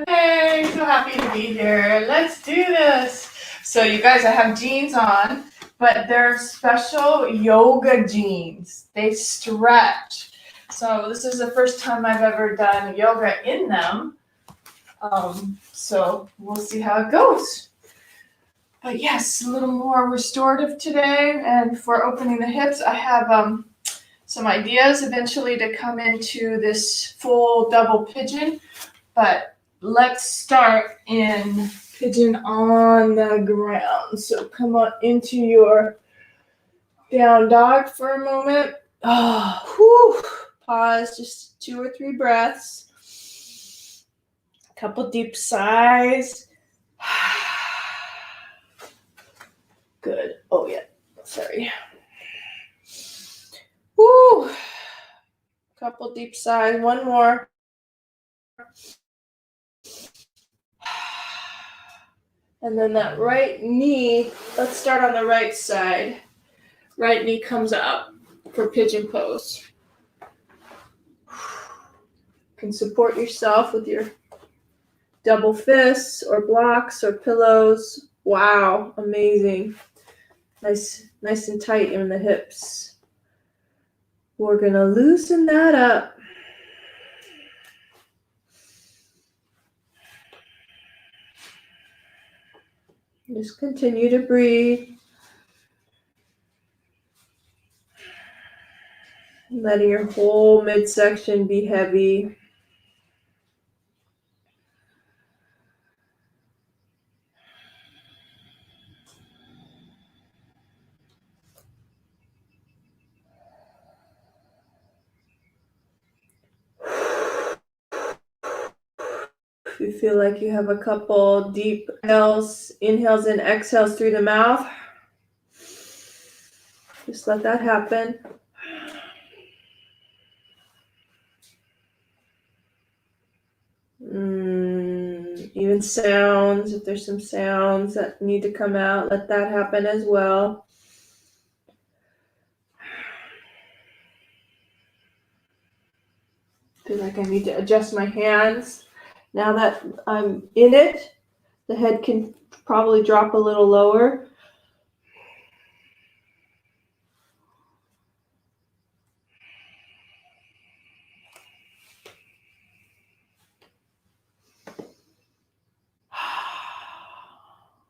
Hey, so happy to be here. Let's do this. So you guys, I have jeans on, but they're special yoga jeans. They stretch. So this is the first time I've ever done yoga in them. So we'll see how it goes. But yes, a little more restorative today. And for opening the hips, I have some ideas eventually to come into this full double pigeon. But let's start in pigeon on the ground. So come on into your down dog for a moment. Pause, just 2 or 3 breaths. A couple deep sighs. Good. Oh yeah, sorry. Woo. Couple deep sighs. One more. And then that right knee, let's start on the right side. Right knee comes up for pigeon pose. You can support yourself with your double fists or blocks or pillows. Wow, amazing. Nice and tight in the hips. We're gonna loosen that up. Just continue to breathe. Letting your whole midsection be heavy. If you feel like you have a couple deep inhales and exhales through the mouth, just let that happen. Even sounds, if there's some sounds that need to come out, let that happen as well. Feel like I need to adjust my hands. Now that I'm in it, the head can probably drop a little lower.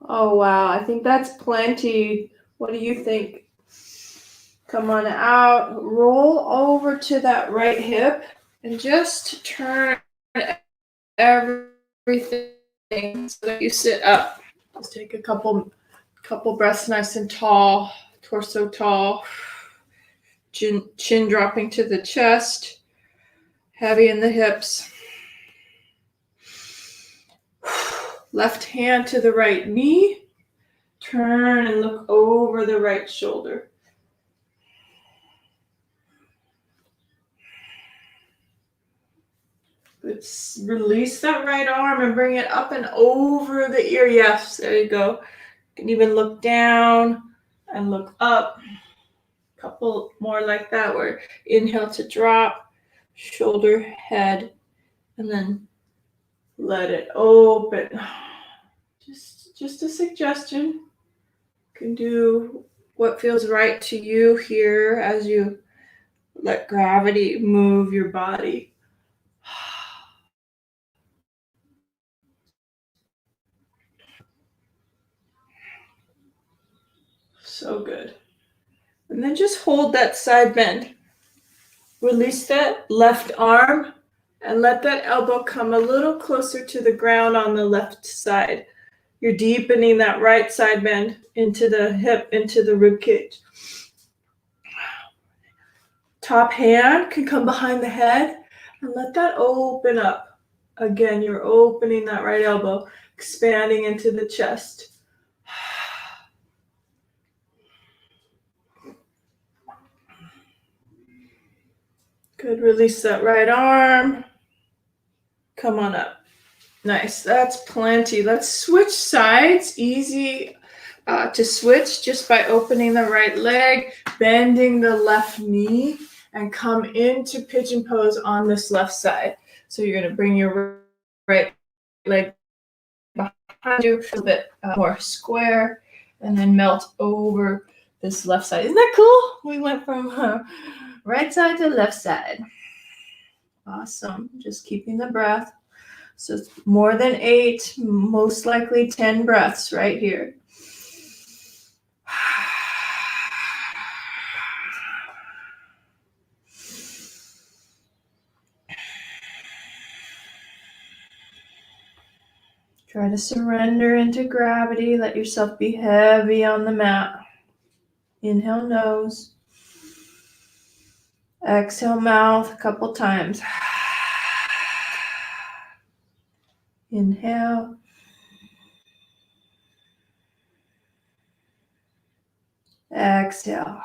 Oh, wow. I think that's plenty. What do you think? Come on out. Roll over to that right hip and just turn everything so that you sit up. Just take a couple breaths nice and tall, torso tall, chin dropping to the chest, heavy in the hips. Left hand to the right knee. Turn and look over the right shoulder. Let's release that right arm and bring it up and over the ear. Yes, there you go. You can even look down and look up. A couple more like that where inhale to drop, shoulder, head, and then let it open. Just a suggestion. You can do what feels right to you here as you let gravity move your body. So good. And then just hold that side bend. Release that left arm and let that elbow come a little closer to the ground on the left side. You're deepening that right side bend into the hip, into the rib cage. Top hand can come behind the head and let that open up. Again, you're opening that right elbow, expanding into the chest. Good, release that right arm. Come on up. Nice, that's plenty. Let's switch sides. Easy to switch just by opening the right leg, bending the left knee, and come into pigeon pose on this left side. So you're gonna bring your right leg behind you, a little bit more square, and then melt over this left side. Isn't that cool? We went from right side to left side. Awesome. Just keeping the breath. So it's more than 8, most likely 10 breaths right here. Try to surrender into gravity. Let yourself be heavy on the mat. Inhale, nose. Exhale, mouth a couple times. Inhale. Exhale.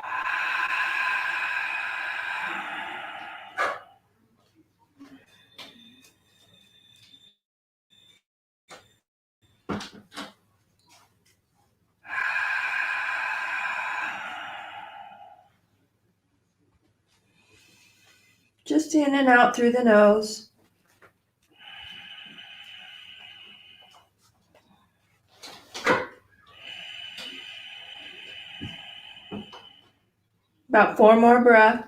Just in and out through the nose. About 4 more breaths.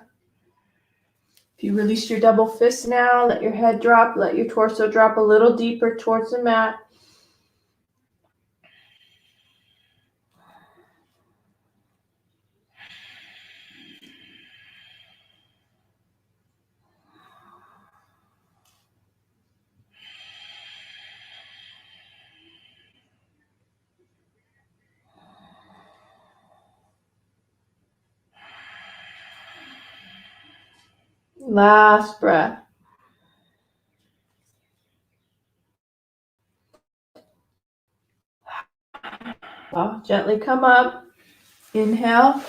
If you release your double fist now, let your head drop, let your torso drop a little deeper towards the mat. Last breath. Well, gently come up. Inhale.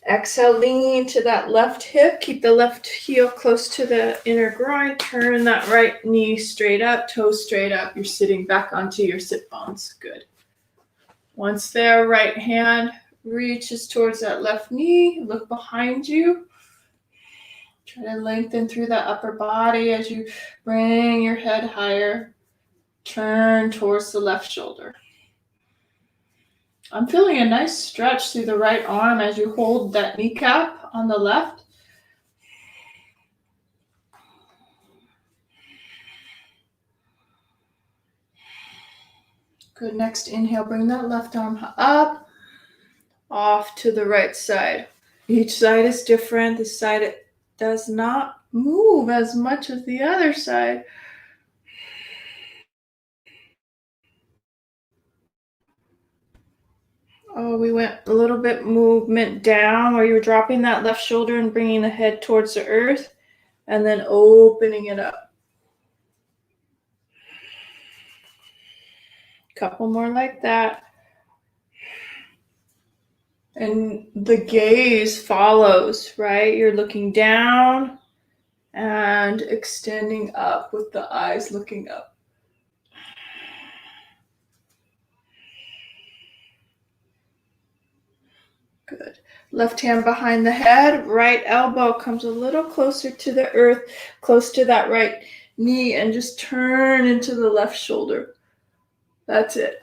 Exhale, lean to that left hip. Keep the left heel close to the inner groin. Turn that right knee straight up, toes straight up. You're sitting back onto your sit bones. Good. Once there, right hand reaches towards that left knee. Look behind you. Try to lengthen through that upper body as you bring your head higher. Turn towards the left shoulder. I'm feeling a nice stretch through the right arm as you hold that kneecap on the left. Good. Next inhale, bring that left arm up, off to the right side. Each side is different. This side does not move as much as the other side. Oh, we went a little bit movement down where you're dropping that left shoulder and bringing the head towards the earth and then opening it up. Couple more like that. And the gaze follows, right? You're looking down and extending up with the eyes looking up. Good. Left hand behind the head, right elbow comes a little closer to the earth, close to that right knee, and just turn into the left shoulder. That's it.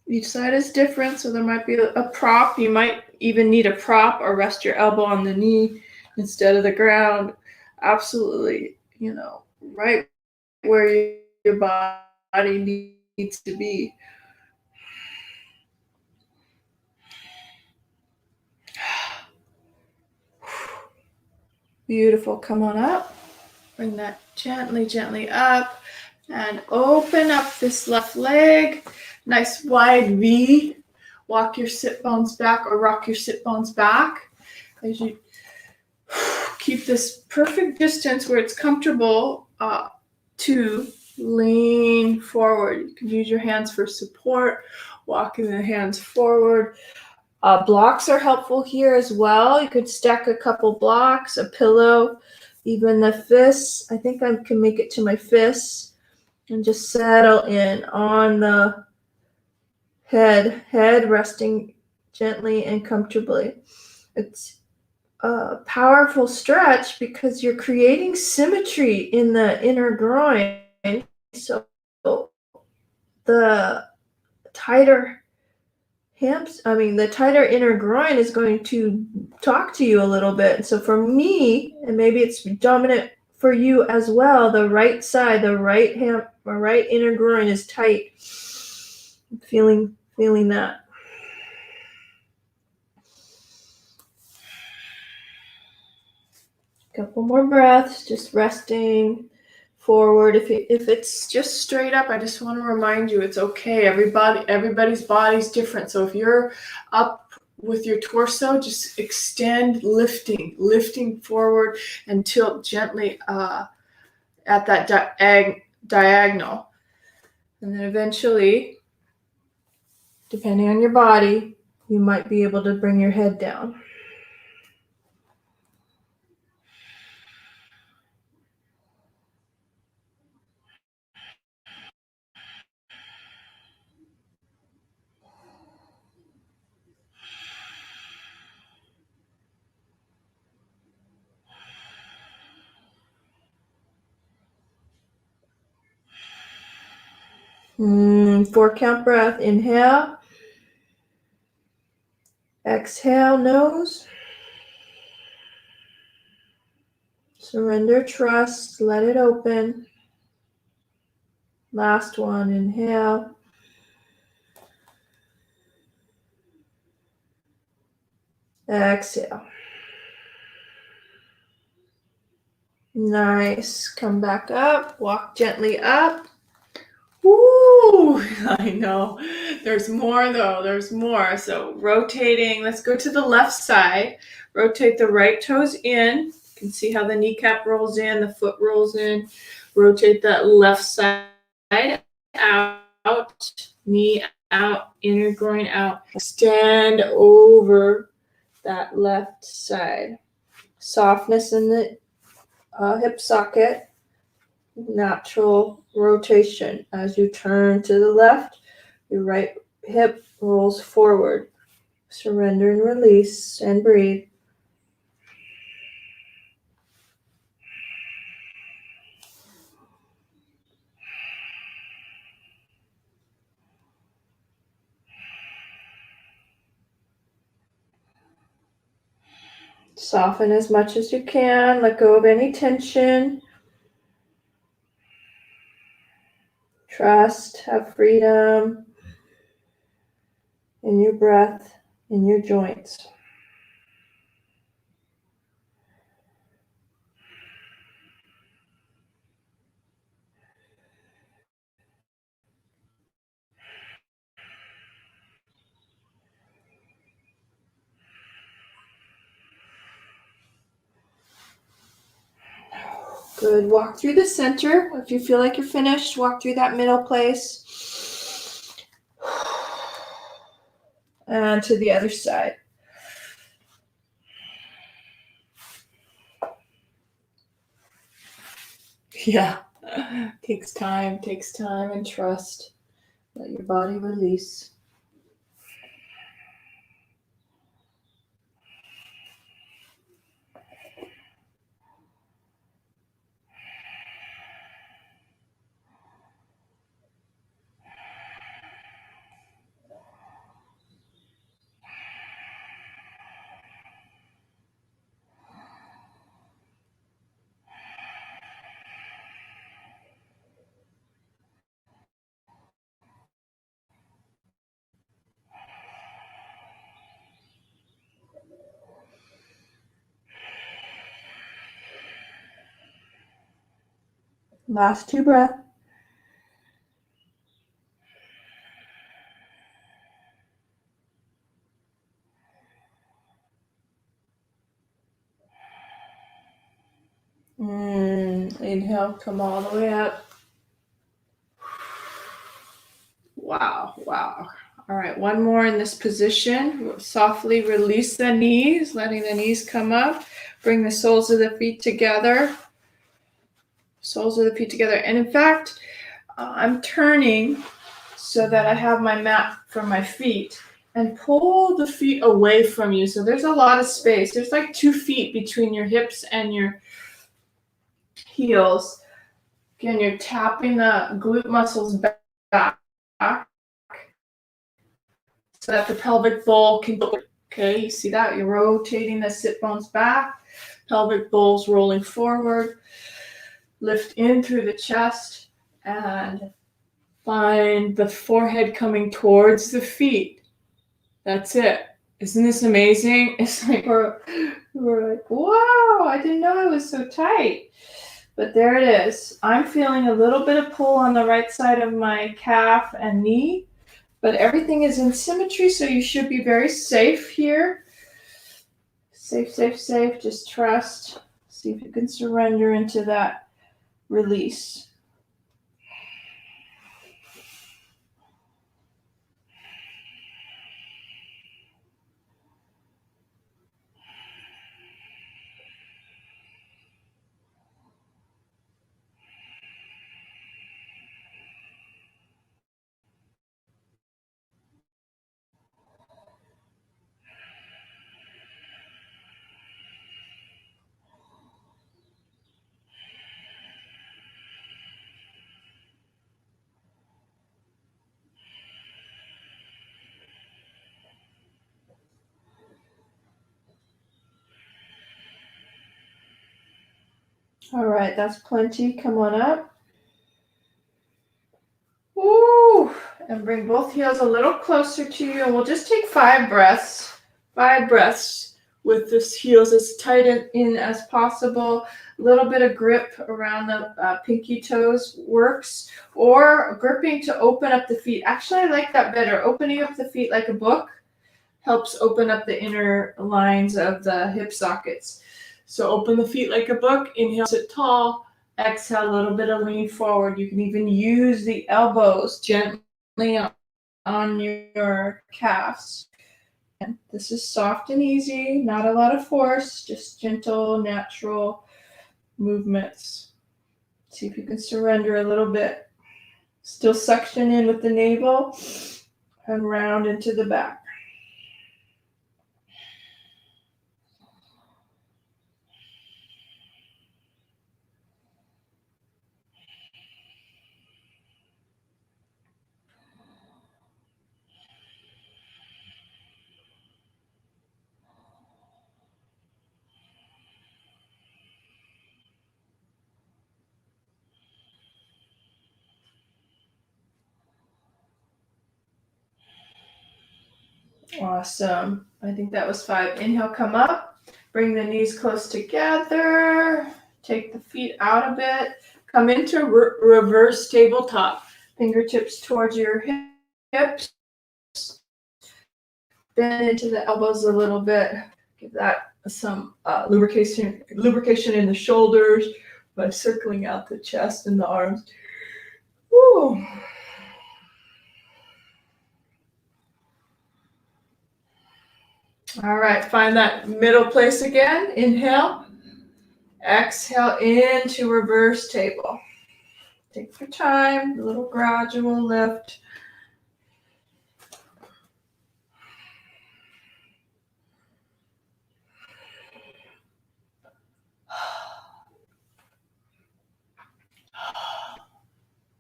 Each side is different, so there might be a prop. You might even need a prop or rest your elbow on the knee instead of the ground. Absolutely, right where your body needs to be. Beautiful. Come on up. Bring that gently, gently up and open up this left leg. Nice wide V. Walk your sit bones back or rock your sit bones back as you keep this perfect distance where it's comfortable to lean forward. You can use your hands for support, walking the hands forward. Blocks are helpful here as well. You could stack a couple blocks, a pillow, even the fists. I think I can make it to my fists and just settle in on the head resting gently and comfortably. It's powerful stretch because you're creating symmetry in the inner groin. So the tighter the tighter inner groin is going to talk to you a little bit. So for me, and maybe it's dominant for you as well, the right side, the right inner groin is tight. I'm feeling that. Couple more breaths, just resting forward. If it's just straight up, I just want to remind you it's okay. Everybody's body's different. So if you're up with your torso, just extend, lifting forward and tilt gently at that diagonal. And then eventually, depending on your body, you might be able to bring your head down. Four count breath. Inhale. Exhale, nose. Surrender, trust, let it open. Last one, inhale. Exhale. Nice. Come back up. Walk gently up. Woo! I know. There's more though. There's more. So rotating. Let's go to the left side. Rotate the right toes in. You can see how the kneecap rolls in, the foot rolls in. Rotate that left side out. Knee out. Inner groin out. Extend over that left side. Softness in the hip socket. Natural rotation. As you turn to the left, your right hip rolls forward. Surrender and release and breathe. Soften as much as you can. Let go of any tension. Trust, have freedom in your breath, in your joints. Good. Walk through the center. If you feel like you're finished, walk through that middle place. And to the other side. Yeah. Takes time and trust. Let your body release. Last two breaths. Inhale, come all the way up. Wow. All right, one more in this position. Softly release the knees, letting the knees come up. Bring the soles of the feet together. And in fact, I'm turning so that I have my mat for my feet. and pull the feet away from you. So there's a lot of space. There's like 2 feet between your hips and your heels. Again, you're tapping the glute muscles back so that the pelvic bowl can go. Okay, you see that? You're rotating the sit bones back, pelvic bowl's rolling forward. Lift in through the chest and find the forehead coming towards the feet. That's it. Isn't this amazing? It's like we're like, wow, I didn't know it was so tight. But there it is. I'm feeling a little bit of pull on the right side of my calf and knee, but everything is in symmetry, so you should be very safe here. Safe, safe, safe. Just trust. See if you can surrender into that release. All right, that's plenty. Come on up. Woo! And bring both heels a little closer to you. And we'll just take 5 breaths. 5 breaths with the heels as tight in as possible. A little bit of grip around the pinky toes works. Or gripping to open up the feet. Actually, I like that better. Opening up the feet like a book helps open up the inner lines of the hip sockets. So open the feet like a book. Inhale, sit tall. Exhale, a little bit of lean forward. You can even use the elbows gently on your calves. And this is soft and easy, not a lot of force, just gentle, natural movements. See if you can surrender a little bit. Still suction in with the navel and round into the back. Awesome. I think that was 5. Inhale, come up. Bring the knees close together. Take the feet out a bit. Come into reverse tabletop. Fingertips towards your hips. Bend into the elbows a little bit. Give that some lubrication in the shoulders by circling out the chest and the arms. Woo. All right, find that middle place again. Inhale. Exhale into reverse table. Take your time, a little gradual lift.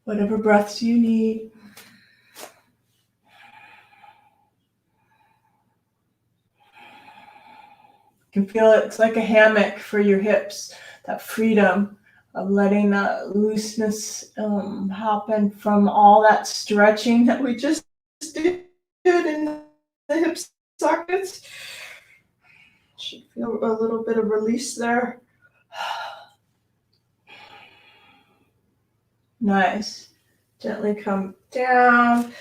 Whatever breaths you need. You can feel it's like a hammock for your hips, that freedom of letting that looseness happen from all that stretching that we just did in the hip sockets. Should feel a little bit of release there. Nice. Gently come down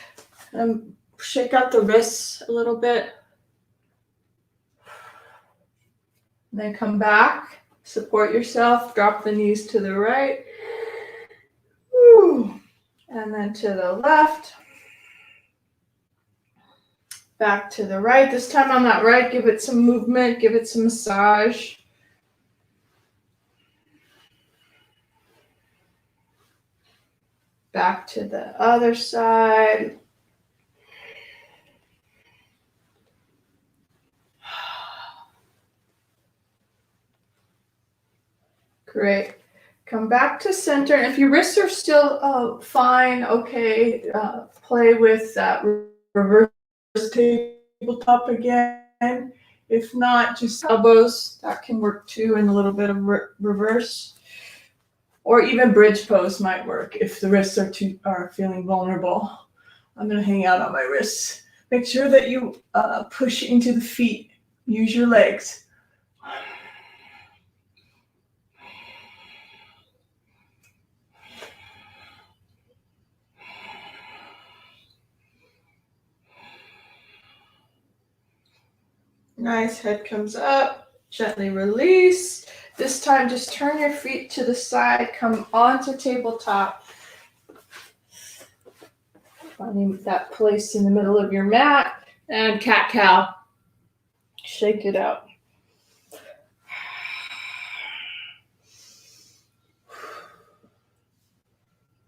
and shake out the wrists a little bit. Then come back, support yourself, drop the knees to the right. Woo. And then to the left. Back to the right. This time on that right, give it some movement, give it some massage. Back to the other side. Great. Come back to center. And if your wrists are still fine, okay, play with that reverse tabletop again. If not, just elbows. That can work too, and a little bit of reverse. Or even bridge pose might work if the wrists are feeling vulnerable. I'm going to hang out on my wrists. Make sure that you push into the feet. Use your legs. Nice, head comes up, gently release. This time just turn your feet to the side, come onto tabletop. Finding that place in the middle of your mat, and cat-cow. Shake it out.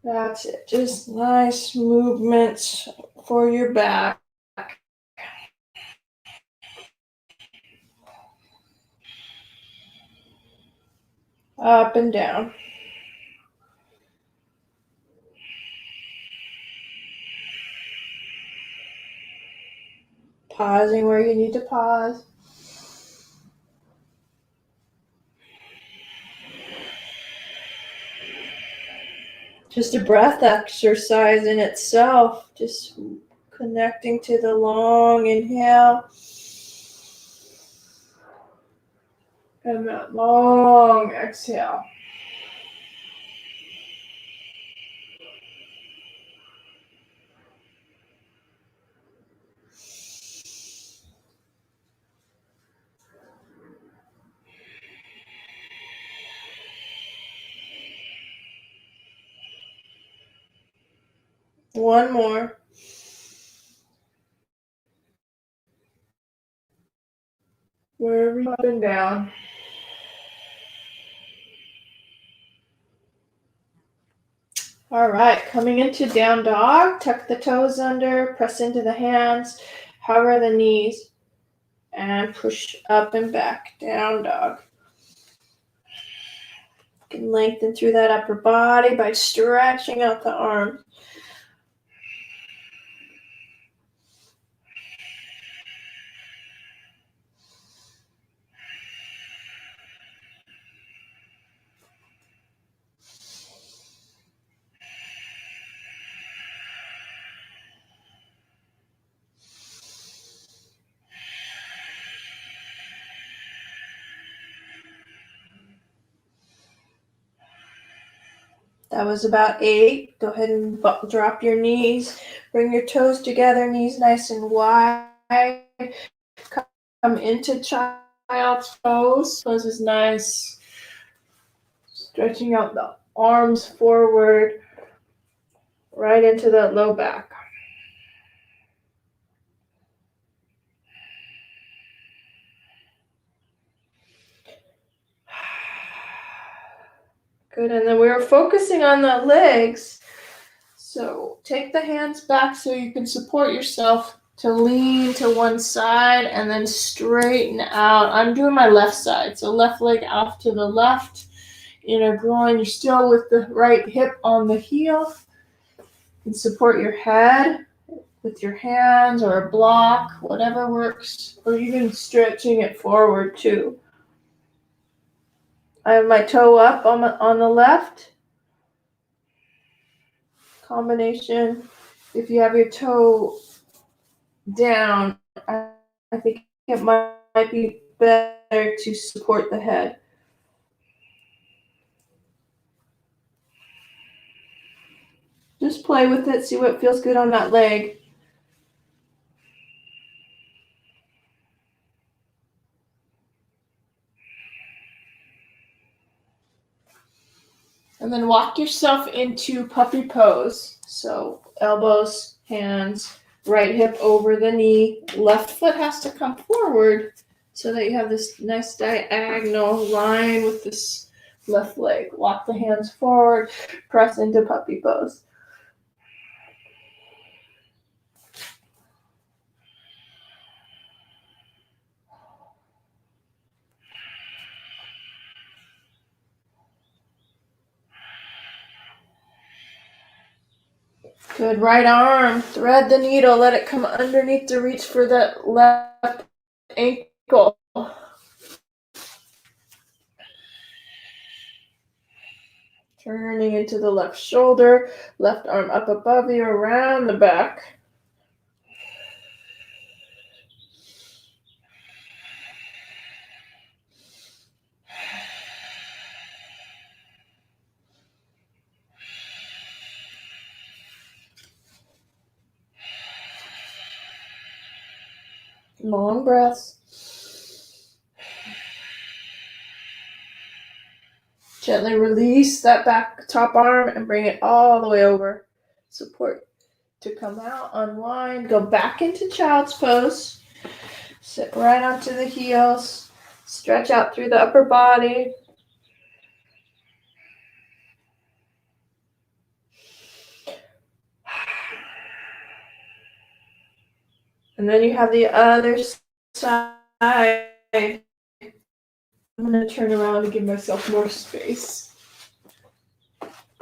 That's it, just nice movements for your back. Up and down. Pausing where you need to pause. Just a breath exercise in itself, just connecting to the long inhale and that long exhale. One more. Wherever you up and down. All right, coming into down dog, tuck the toes under, press into the hands, hover the knees, and push up and back, down dog. You can lengthen through that upper body by stretching out the arms. That was about 8. Go ahead and drop your knees. Bring your toes together, knees nice and wide. Come into child's pose. Pose is nice. Stretching out the arms forward, right into that low back. Good, and then we're focusing on the legs. So take the hands back so you can support yourself to lean to one side and then straighten out. I'm doing my left side, so left leg off to the left, inner groin. You're still with the right hip on the heel. You can support your head with your hands or a block, whatever works, or even stretching it forward too. I have my toe up on the left. Combination. If you have your toe down, I think it might be better to support the head. Just play with it, see what feels good on that leg. And then walk yourself into puppy pose. So elbows, hands, right hip over the knee. Left foot has to come forward so that you have this nice diagonal line with this left leg. Walk the hands forward, press into puppy pose. Good. Right arm. Thread the needle. Let it come underneath to reach for that left ankle. Turning into the left shoulder. Left arm up above you, around the back. Long breaths. Gently release that back top arm and bring it all the way over. Support to come out, unwind, go back into child's pose. Sit right onto the heels. Stretch out through the upper body. And then you have the other side. I'm going to turn around and give myself more space.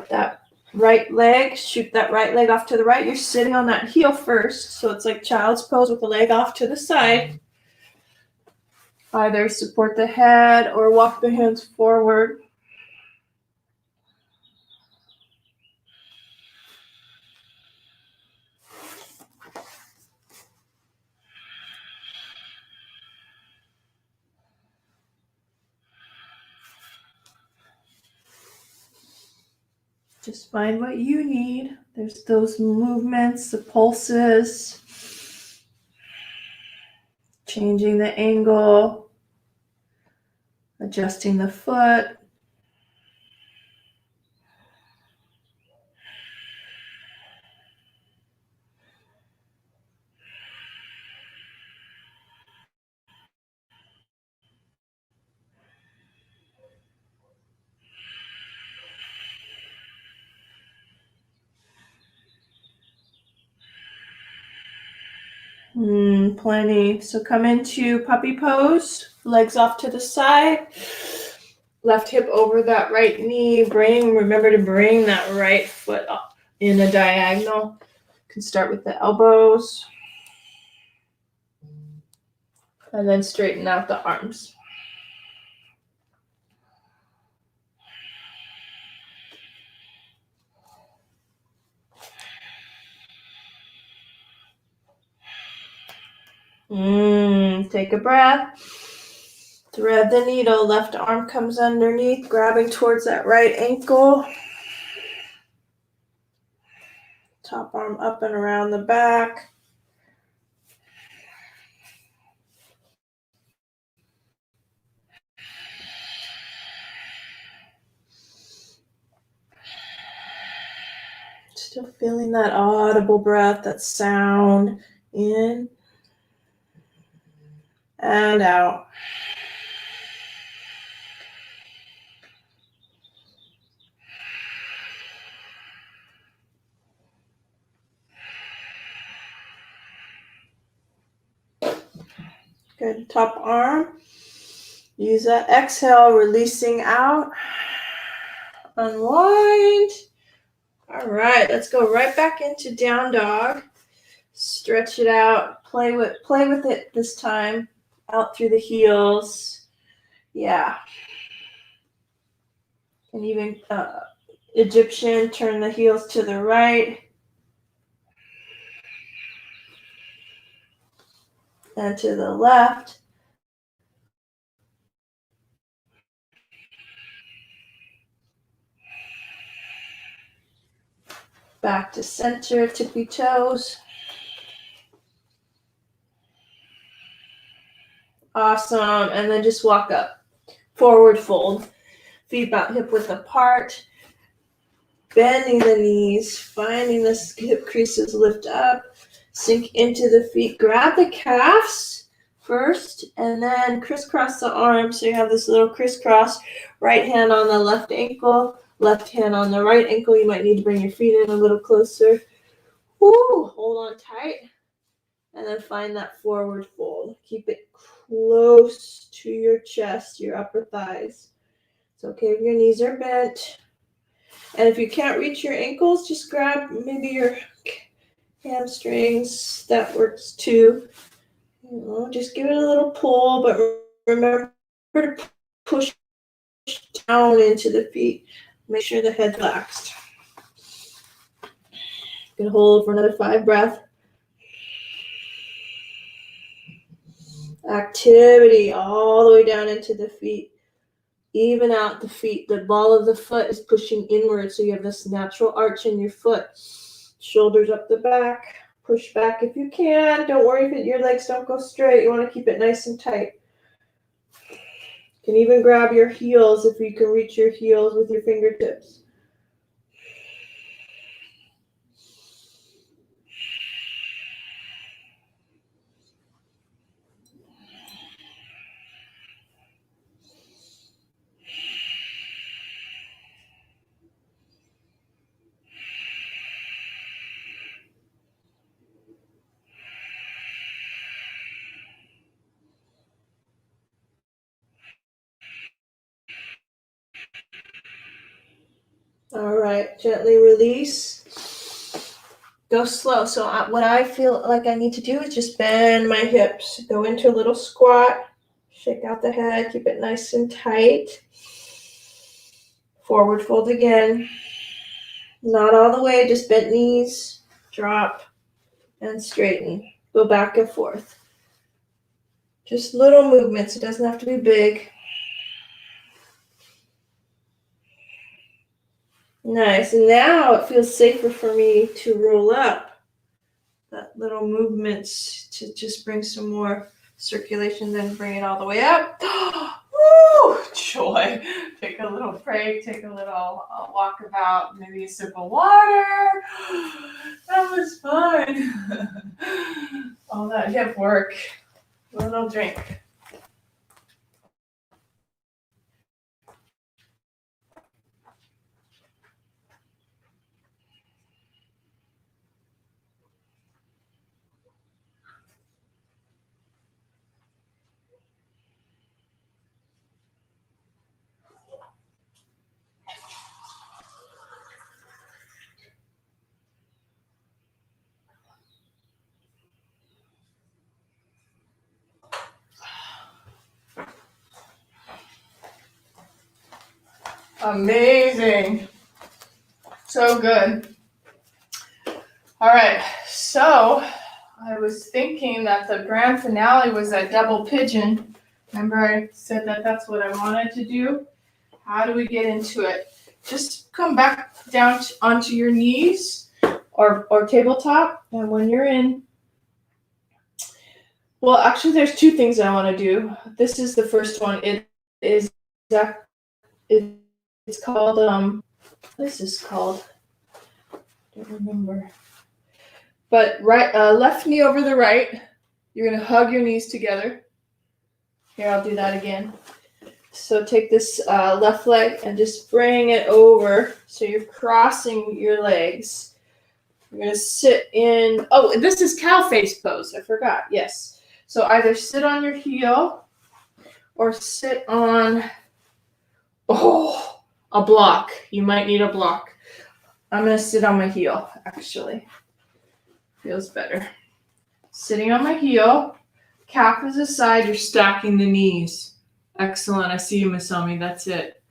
That right leg, shoot that right leg off to the right. You're sitting on that heel first, so it's like child's pose with the leg off to the side. Either support the head or walk the hands forward. Just find what you need. There's those movements, the pulses, changing the angle, adjusting the foot. Plenty. So come into puppy pose, legs off to the side, left hip over that right knee. Remember to bring that right foot up in a diagonal. You can start with the elbows and then straighten out the arms. Take a breath. Thread the needle. Left arm comes underneath, grabbing towards that right ankle. Top arm up and around the back. Still feeling that audible breath, that sound in and out. Good. Top arm. Use that exhale, releasing out. Unwind. All right, let's go right back into down dog. Stretch it out. Play with it this time. Out through the heels. Yeah. And even Egyptian, turn the heels to the right. And to the left. Back to center, tippy toes. Awesome. And then just walk up. Forward fold. Feet about hip width apart. Bending the knees. Finding the hip creases lift up. Sink into the feet. Grab the calves first. And then crisscross the arms. So you have this little crisscross. Right hand on the left ankle. Left hand on the right ankle. You might need to bring your feet in a little closer. Woo, hold on tight. And then find that forward fold. Keep it close to your chest, your upper thighs. It's okay if your knees are bent. And if you can't reach your ankles, just grab maybe your hamstrings. That works too. Just give it a little pull, but remember to push down into the feet. Make sure the head's relaxed. You can hold for another 5 breaths. Activity all the way down into the feet. Even out the feet. The ball of the foot is pushing inward, so you have this natural arch in your foot. Shoulders up the back. Push back if you can. Don't worry if your legs don't go straight. You want to keep it nice and tight. You can even grab your heels if you can reach your heels with your fingertips. All right, gently release. Go slow. So what I feel like I need to do is just bend my hips. Go into a little squat. Shake out the head. Keep it nice and tight. Forward fold again. Not all the way, just bent knees. Drop and straighten. Go back and forth. Just little movements. It doesn't have to be big. Nice. And now it feels safer for me to roll up. That little movements to just bring some more circulation, then bring it all the way up. Woo! Joy. Take a little break, take a little walkabout, maybe a sip of water. That was fun. All that hip work. A little drink. Amazing. So good. All right. So I was thinking that the grand finale was that double pigeon. Remember I said that that's what I wanted to do? How do we get into it? Just come back down onto your knees or tabletop. And when you're in, well, actually there's 2 things I want to do. This is the first one. It's called, what is this called? I don't remember. But left knee over the right. You're going to hug your knees together. Here, I'll do that again. So take this left leg and just bring it over. So you're crossing your legs. You're going to sit in. Oh, this is cow face pose. I forgot. Yes. So either sit on your heel or sit on, a block. You might need a block. I'm going to sit on my heel, actually. Feels better. Sitting on my heel. Calf is aside. You're stacking the knees. Excellent. I see you, Miss Omi. That's it.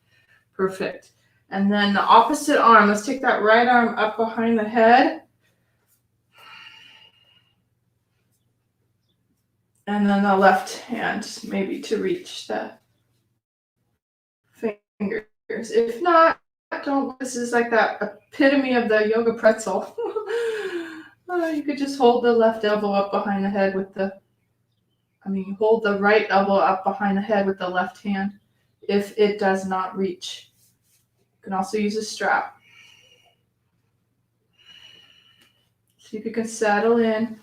Perfect. And then the opposite arm. Let's take that right arm up behind the head. And then the left hand, maybe to reach the fingers. If not, don't. This is like that epitome of the yoga pretzel. You could just hold the left elbow up behind the head with hold the right elbow up behind the head with the left hand if it does not reach. You can also use a strap. See if you can settle in.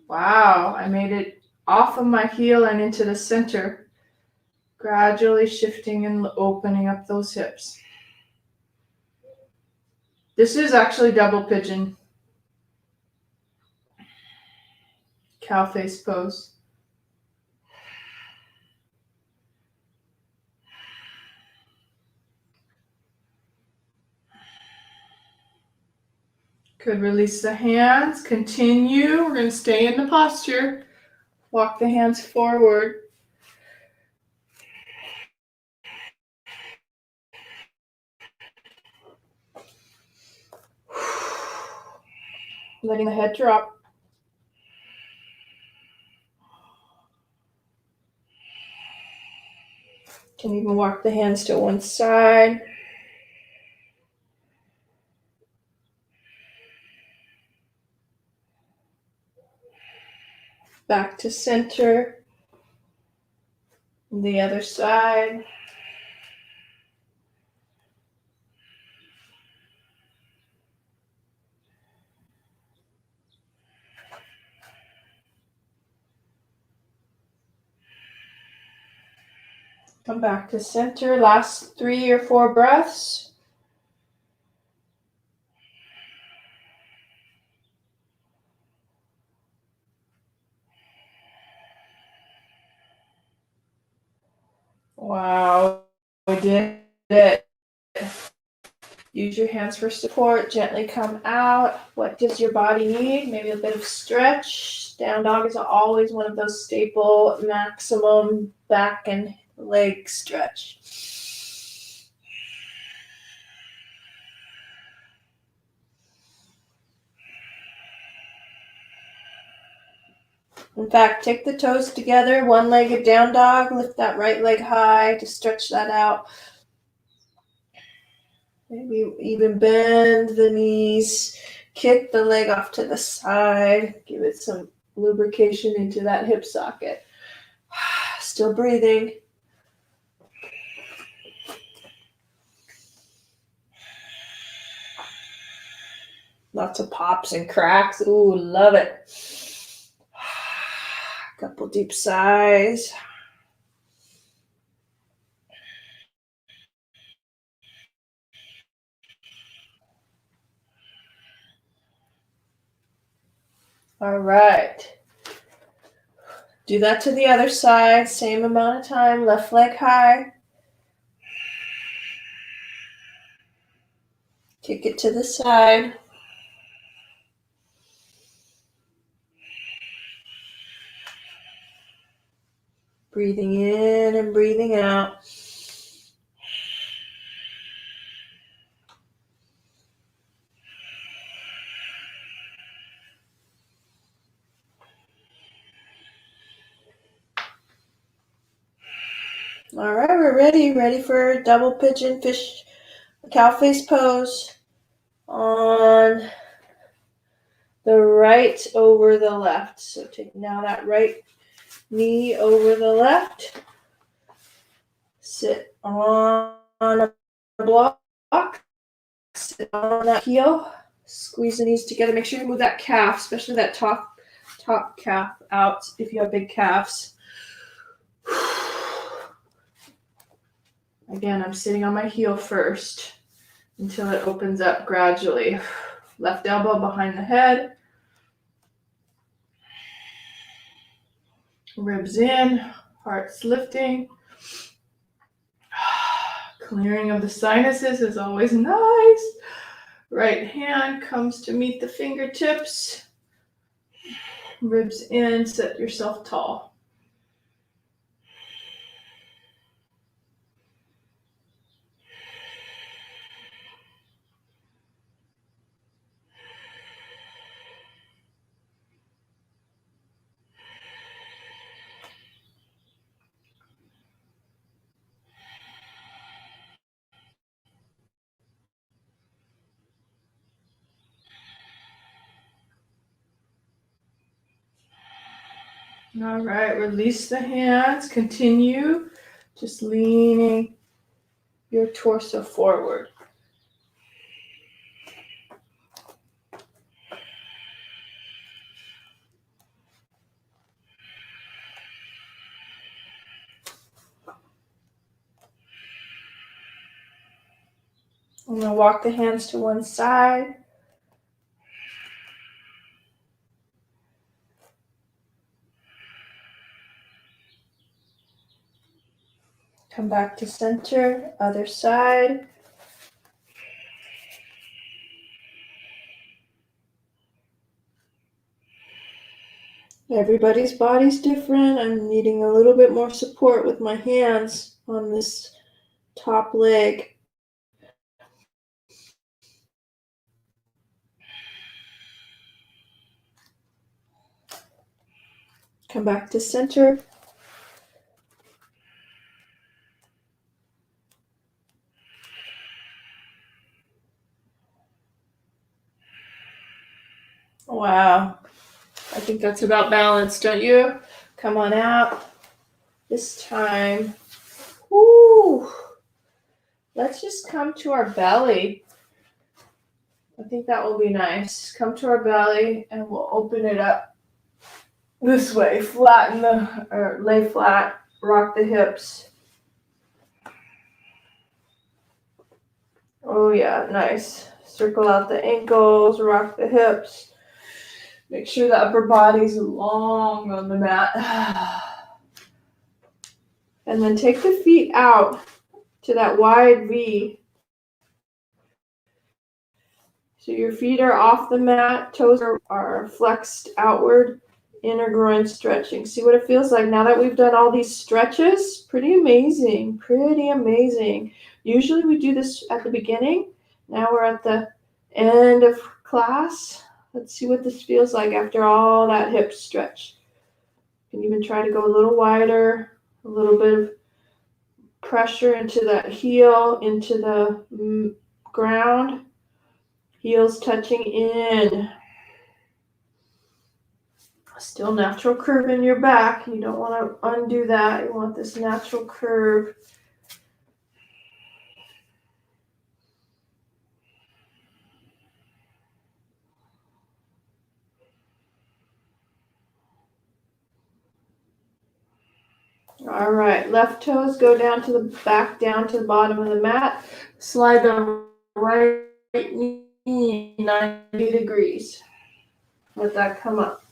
Wow, I made it off of my heel and into the center. Gradually shifting and opening up those hips. This is actually double pigeon. Cow face pose. Good, release the hands, continue. We're going to stay in the posture. Walk the hands forward. Letting the head drop. Can even walk the hands to one side. Back to center. The other side. Come back to center. Last 3 or 4 breaths. Wow, we did it. Use your hands for support. Gently come out. What does your body need? Maybe a bit of stretch. Down dog is always one of those staple maximum back and leg stretch. In fact, take the toes together, one-legged down dog, lift that right leg high to stretch that out. Maybe even bend the knees, kick the leg off to the side, give it some lubrication into that hip socket. Still breathing. Lots of pops and cracks. Ooh, love it. Couple deep sighs. All right. Do that to the other side. Same amount of time. Left leg high. Kick it to the side. Breathing in and breathing out. All right, we're ready for double pigeon fish, cow face pose on the right over the left. So take now that right knee over the left. Sit on a block. Sit on that heel. Squeeze the knees together. Make sure you move that calf, especially that top calf out if you have big calves. Again, I'm sitting on my heel first until it opens up gradually. Left elbow behind the head. Ribs in, heart's lifting. Clearing of the sinuses is always nice. Right hand comes to meet the fingertips. Ribs in, set yourself tall. All right, release the hands. Continue just leaning your torso forward. I'm going to walk the hands to one side. Come back to center, other side. Everybody's body's different. I'm needing a little bit more support with my hands on this top leg. Come back to center. Wow. I think that's about balanced, don't you? Come on out. This time, whoo, let's just come to our belly. I think that will be nice. Come to our belly and we'll open it up this way. Flatten or lay flat, rock the hips. Oh yeah, nice. Circle out the ankles, rock the hips. Make sure the upper body's long on the mat. And then take the feet out to that wide V. So your feet are off the mat, toes are flexed outward, inner groin stretching. See what it feels like now that we've done all these stretches? Pretty amazing, pretty amazing. Usually we do this at the beginning. Now we're at the end of class. Let's see what this feels like after all that hip stretch. You can even try to go a little wider, a little bit of pressure into that heel, into the ground. Heels touching in. Still natural curve in your back. You don't want to undo that. You want this natural curve. All right, left toes go down to the back, down to the bottom of the mat. Slide the right knee 90 degrees. Let that come up.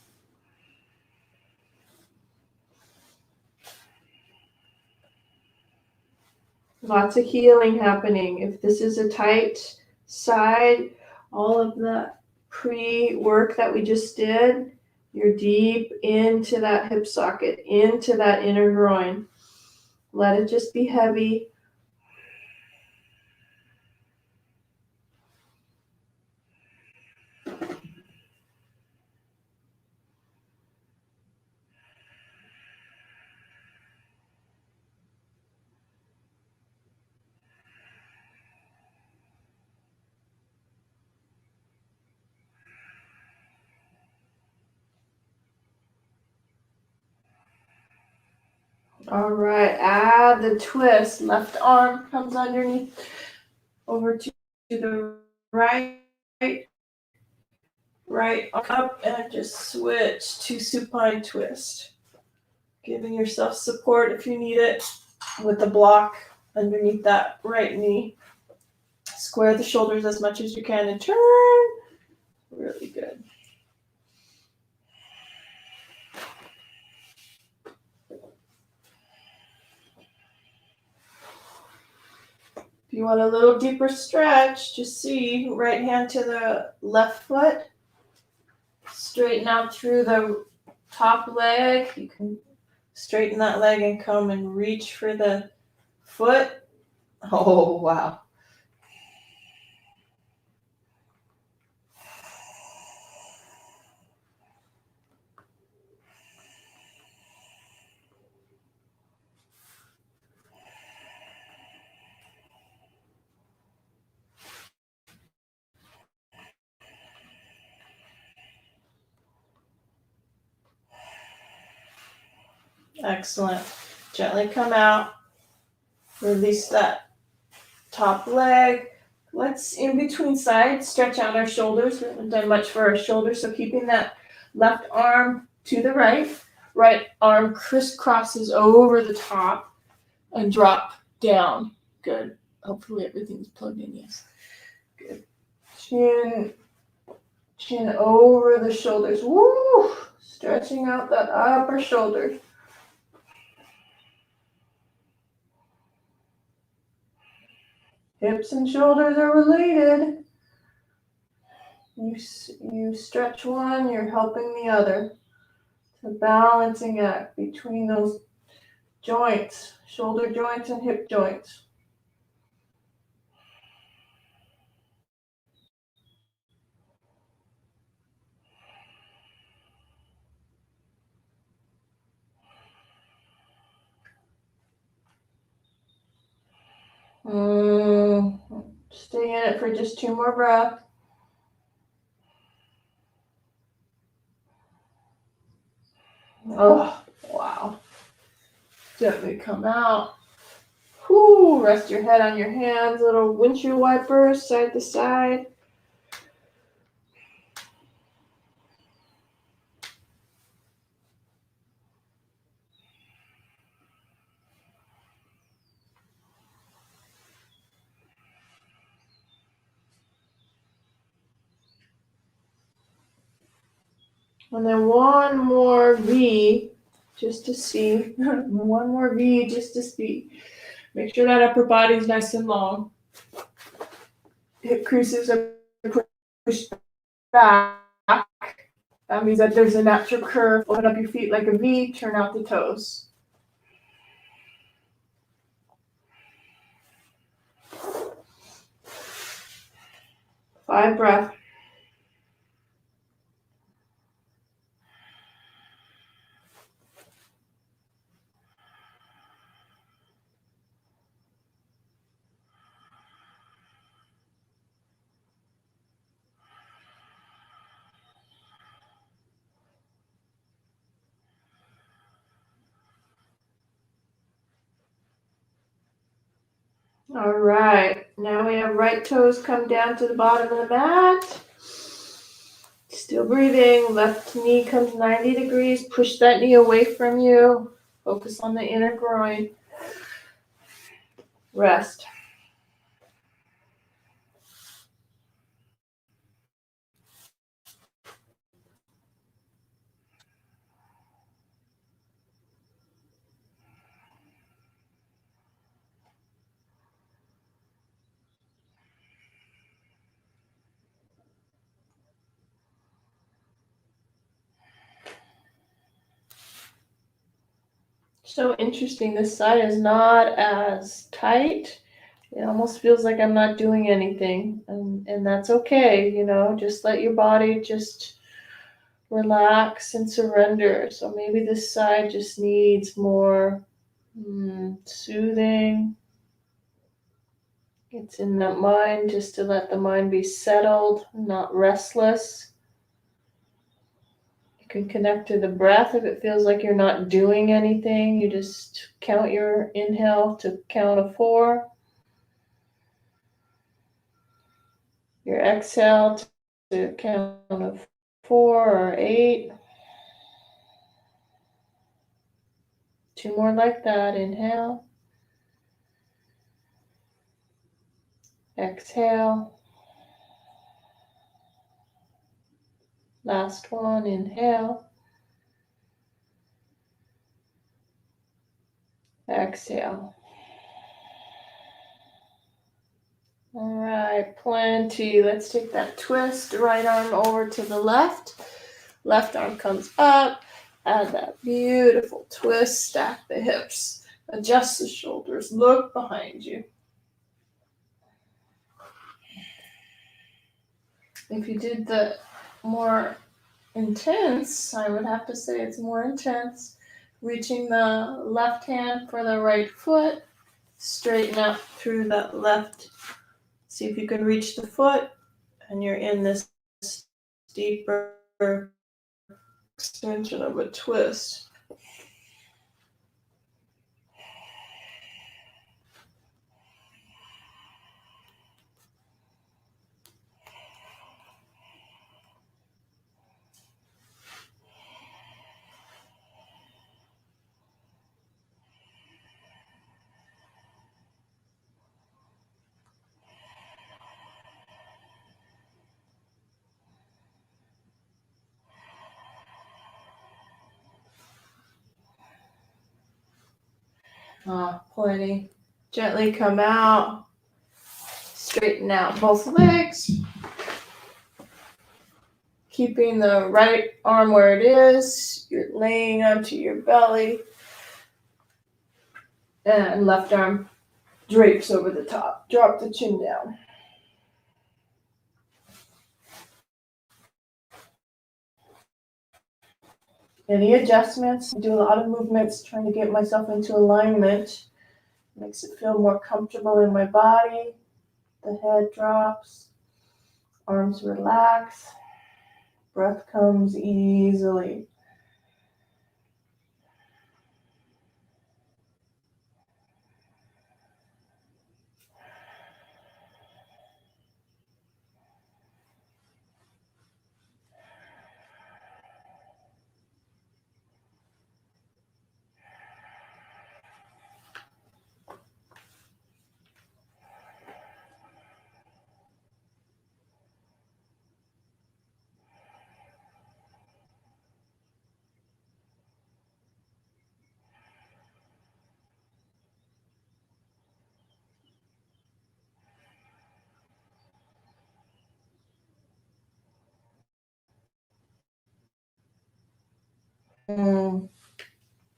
Lots of healing happening. If this is a tight side, all of the pre-work that we just did, you're deep into that hip socket, into that inner groin. Let it just be heavy. All right, add the twist. Left arm comes underneath, over to the right, right up, and just switch to supine twist. Giving yourself support if you need it with the block underneath that right knee. Square the shoulders as much as you can and turn. Really good. If you want a little deeper stretch, just see right hand to the left foot. Straighten out through the top leg. You can straighten that leg and come and reach for the foot. Oh, wow. Excellent. Gently come out. Release that top leg. Let's, in between sides, stretch out our shoulders. We haven't done much for our shoulders, so keeping that left arm to the right. Right arm crisscrosses over the top and drop down. Good. Hopefully everything's plugged in, yes. Good. Chin over the shoulders. Woo! Stretching out that upper shoulder. Hips and shoulders are related. You stretch one, you're helping the other. The balancing act between those joints, shoulder joints and hip joints. Stay in it for just 2 more breaths. Oh, wow. Gently come out. Whoo, rest your head on your hands, little windshield wipers, side to side. And then one more V just to see. One more V just to see. Make sure that upper body's nice and long. Hip creases are pushed back. That means that there's a natural curve. Open up your feet like a V, turn out the toes. Five breaths. All right, now we have right toes come down to the bottom of the mat. Still breathing. Left knee comes 90 degrees. Push that knee away from you. Focus on the inner groin. Rest. So interesting. This side is not as tight. It almost feels like I'm not doing anything. And that's okay, just let your body just relax and surrender. So maybe this side just needs more soothing. It's in that mind just to let the mind be settled, not restless. You can connect to the breath if it feels like you're not doing anything. You just count your inhale to count of 4. Your exhale to count of 4 or 8. 2 more like that. Inhale. Exhale. Last one. Inhale. Exhale. All right, plenty. Let's take that twist. Right arm over to the left. Left arm comes up. Add that beautiful twist. Stack the hips. Adjust the shoulders. Look behind you. If you did the more intense, I would have to say it's more intense. Reaching the left hand for the right foot. Straighten up through that left. See if you can reach the foot. And you're in this deeper extension of a twist. Plenty. Gently come out. Straighten out both legs. keeping the right arm where it is. You're laying onto your belly. And left arm drapes over the top. Drop the chin down. Any adjustments? I do a lot of movements trying to get myself into alignment. Makes it feel more comfortable in my body. The head drops. Arms relax. Breath comes easily.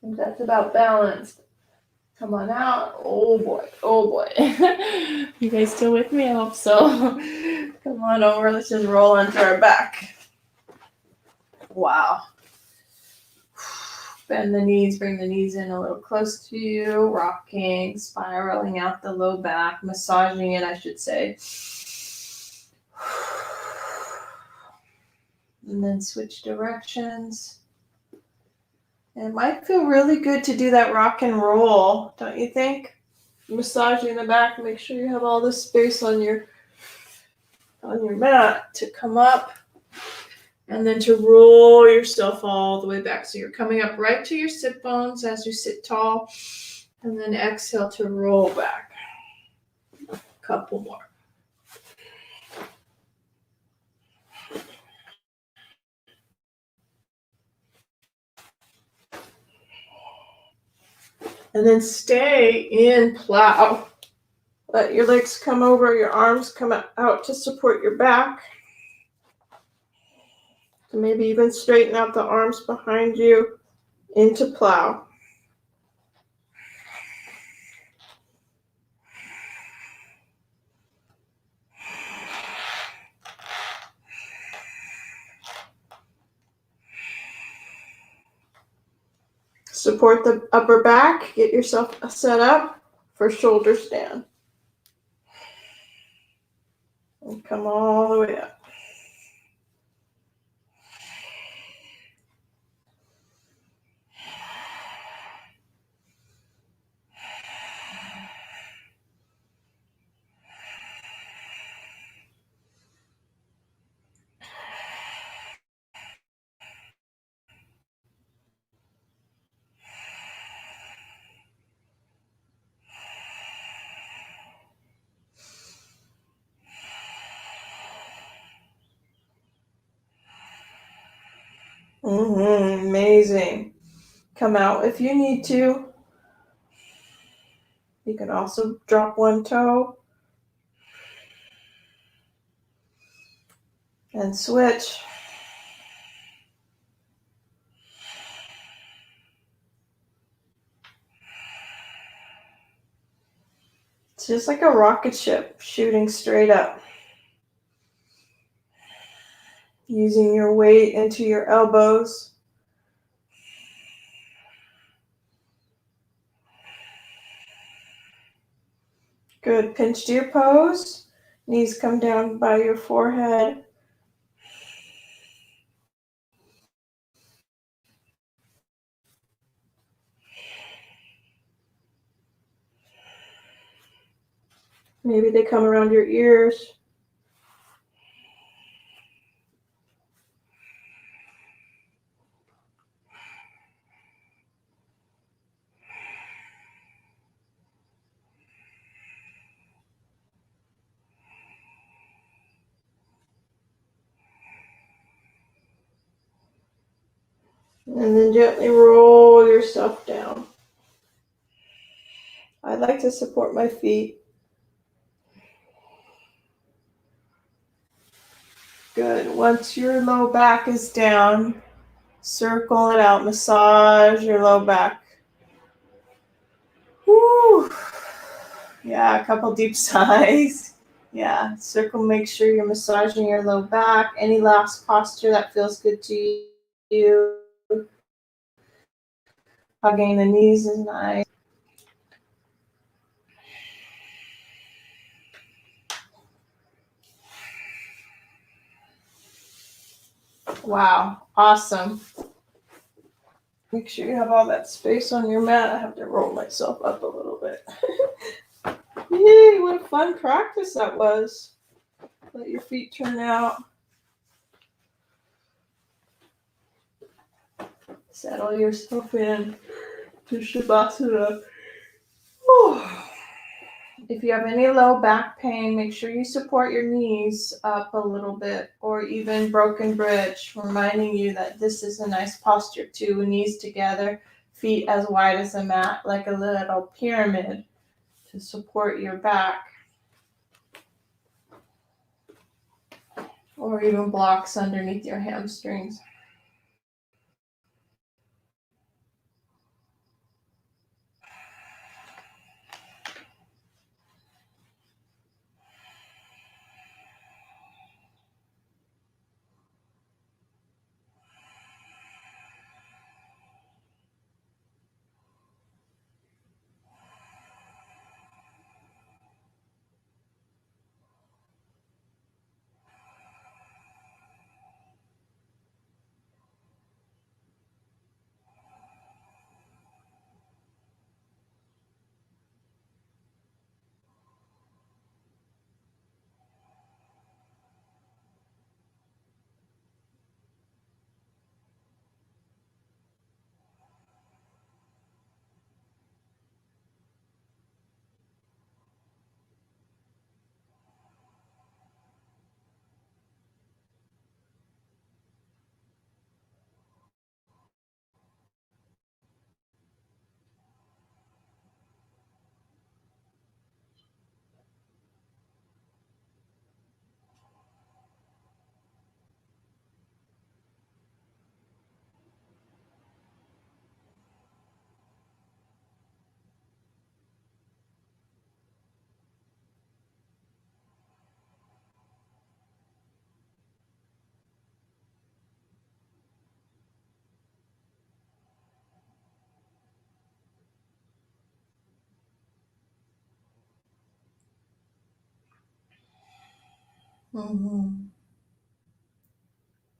That's about balanced. Come on out. Oh boy. Oh boy. You guys still with me? I hope so. Come on over. Let's just roll onto our back. Wow. Bend the knees, bring the knees in a little close to you, rocking, spiraling out the low back, massaging it, I should say. And then switch directions. And it might feel really good to do that rock and roll, don't you think? Massaging the back, make sure you have all the space on your mat to come up. And then to roll yourself all the way back. So you're coming up right to your sit bones as you sit tall. And then exhale to roll back. A couple more. And then stay in plow. Let your legs come over, your arms come out to support your back. So maybe even straighten out the arms behind you into plow. Support the upper back. Get yourself set up for shoulder stand. And come all the way up. Amazing. Come out if you need to. You can also drop one toe and switch. It's just like a rocket ship shooting straight up. Using your weight into your elbows. Good. Pinch to your pose. Knees come down by your forehead. Maybe they come around your ears. And then gently roll yourself down. I like to support my feet. Good. Once your low back is down, circle it out. Massage your low back. Woo. Yeah, a couple deep sighs. Yeah, circle, make sure you're massaging your low back. Any last posture that feels good to you. Hugging the knees is nice. Wow, awesome. Make sure you have all that space on your mat. I have to roll myself up a little bit. Yay, what a fun practice that was. Let your feet turn out. Settle yourself in to Shavasana. If you have any low back pain, make sure you support your knees up a little bit, or even broken bridge, reminding you that this is a nice posture too. Knees together, feet as wide as the mat, like a little pyramid to support your back. Or even blocks underneath your hamstrings.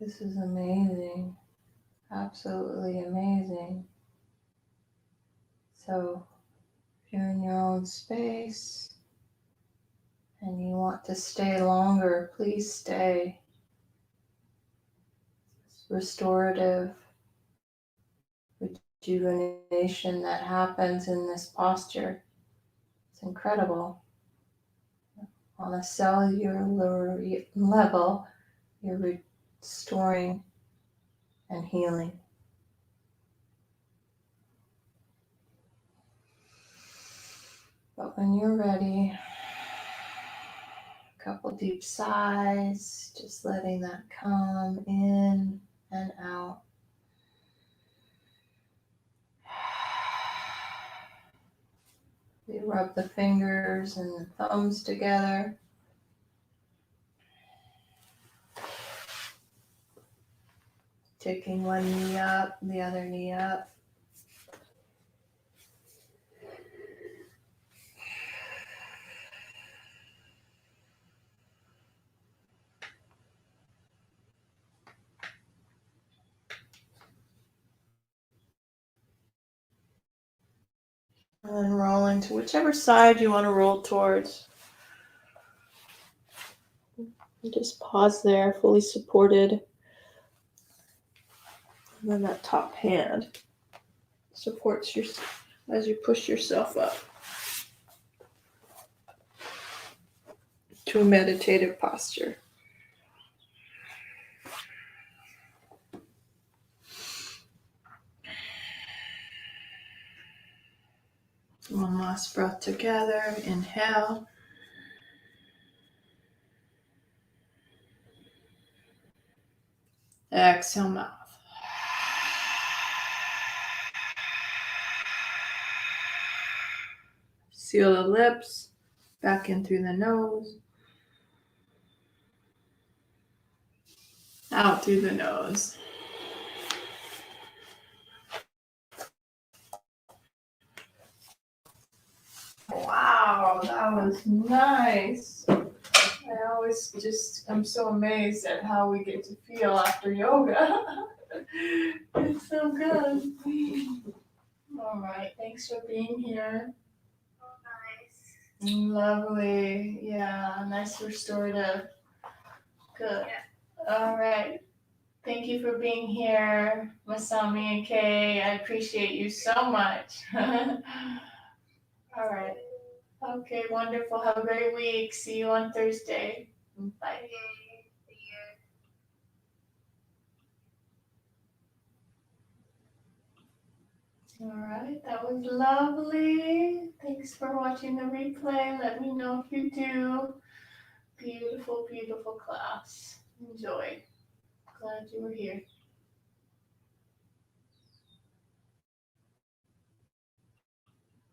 This is amazing. Absolutely amazing. So, if you're in your own space and you want to stay longer, please stay. It's restorative rejuvenation that happens in this posture. It's incredible. On a cellular level, you're restoring and healing. But when you're ready, a couple deep sighs, just letting that come in and out. We rub the fingers and the thumbs together. Taking one knee up, the other knee up. And then rolling to whichever side you want to roll towards. And just pause there, fully supported. And then that top hand supports you as you push yourself up to a meditative posture. One last breath together. Inhale. Exhale, mouth. Seal the lips. Back in through the nose. Out through the nose. Wow, that was nice. I'm so amazed at how we get to feel after yoga. It's so good. All right, thanks for being here. Nice. Lovely. Yeah, nice restorative. Good. Yeah. All right. Thank you for being here, Masami and Kay. I appreciate you so much. All right. Okay, wonderful. Have a great week. See you on Thursday. Bye. All right, that was lovely. Thanks for watching the replay. Let me know if you do. Beautiful, beautiful class. Enjoy. Glad you were here.